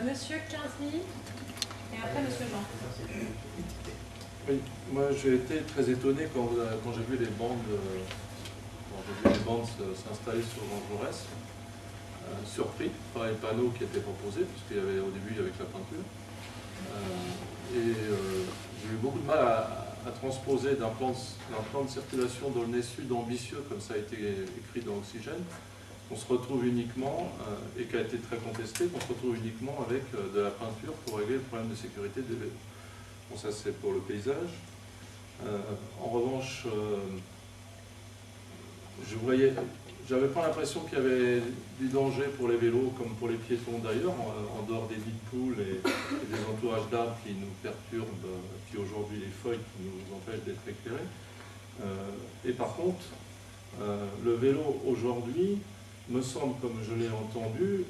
Monsieur Quincy, et après Monsieur Jean. Oui, moi j'ai été très étonné quand j'ai vu les bandes, s'installer sur Jean Jaurès, surpris par les panneaux qui étaient proposés, puisqu'il y avait au début avec la peinture. J'ai eu beaucoup de mal à transposer d'un plan de circulation d'Aulnay Sud ambitieux, comme ça a été écrit dans Oxygène, qu'on se retrouve uniquement, et qui a été très contesté, qu'on se retrouve uniquement avec de la peinture pour régler le problème de sécurité des vélos. Bon, ça c'est pour le paysage. En revanche, j'avais pas l'impression qu'il y avait du danger pour les vélos comme pour les piétons d'ailleurs, en dehors des nids de poules et des entourages d'arbres qui nous perturbent, puis aujourd'hui les feuilles qui nous empêchent d'être éclairés. Et par contre, le vélo aujourd'hui me semble, comme je l'ai entendu,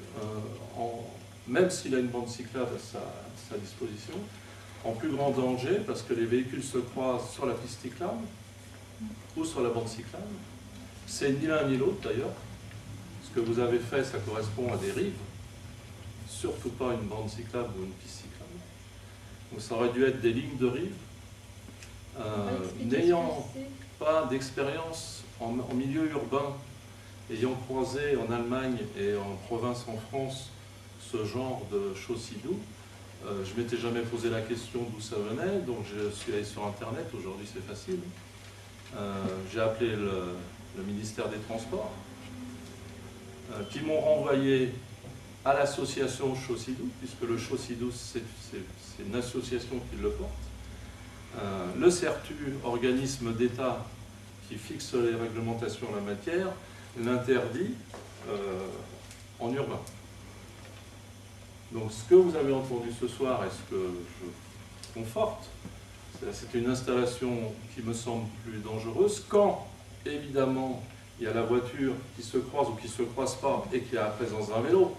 même s'il a une bande cyclable à sa disposition, en plus grand danger parce que les véhicules se croisent sur la piste cyclable ou sur la bande cyclable. C'est ni l'un ni l'autre d'ailleurs. Ce que vous avez fait, ça correspond à des rives, surtout pas une bande cyclable ou une piste cyclable. Donc ça aurait dû être des lignes de rive. N'ayant pas d'expérience en milieu urbain, ayant croisé en Allemagne et en province en France ce genre de chaussée-doux, je ne m'étais jamais posé la question d'où ça venait, donc je suis allé sur Internet, aujourd'hui c'est facile. J'ai appelé le ministère des Transports, qui m'ont renvoyé à l'association Chaussée-doux, puisque le Chaussée-doux c'est une association qui le porte. Le CERTU, organisme d'État qui fixe les réglementations en la matière, l'interdit en urbain. Donc ce que vous avez entendu ce soir et ce que je conforte, c'est une installation qui me semble plus dangereuse quand, évidemment, il y a la voiture qui se croise ou qui ne se croise pas et qu'il y a la présence d'un vélo.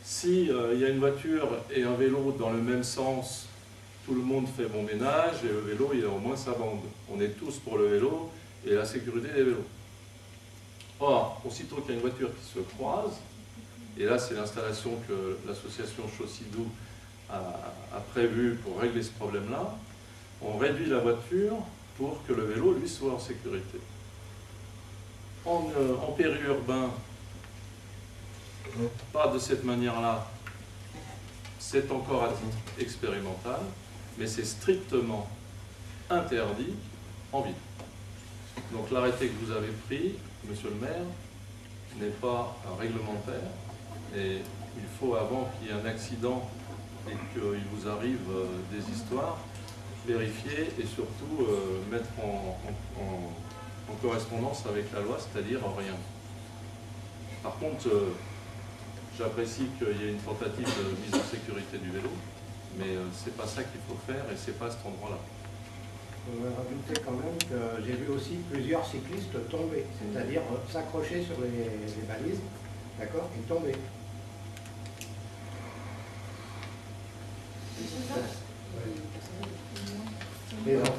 Si il y a une voiture et un vélo dans le même sens, tout le monde fait bon ménage et le vélo il a au moins sa bande. On est tous pour le vélo et la sécurité des vélos. Or, aussitôt qu'il y a une voiture qui se croise, et là c'est l'installation que l'association Chaussée-doux a prévue pour régler ce problème-là, on réduit la voiture pour que le vélo, lui, soit en sécurité. En périurbain, pas de cette manière-là, c'est encore à titre expérimental, mais c'est strictement interdit en ville. Donc l'arrêté que vous avez pris, monsieur le maire, n'est pas réglementaire, et il faut, avant qu'il y ait un accident et qu'il vous arrive des histoires, vérifier et surtout mettre en correspondance avec la loi, c'est-à-dire rien. Par contre, j'apprécie qu'il y ait une tentative de mise en sécurité du vélo, mais c'est pas ça qu'il faut faire et c'est pas à cet endroit-là. Je voudrais rajouter quand même que j'ai vu aussi plusieurs cyclistes tomber, c'est-à-dire s'accrocher sur les balises, d'accord, et tomber. Les enfants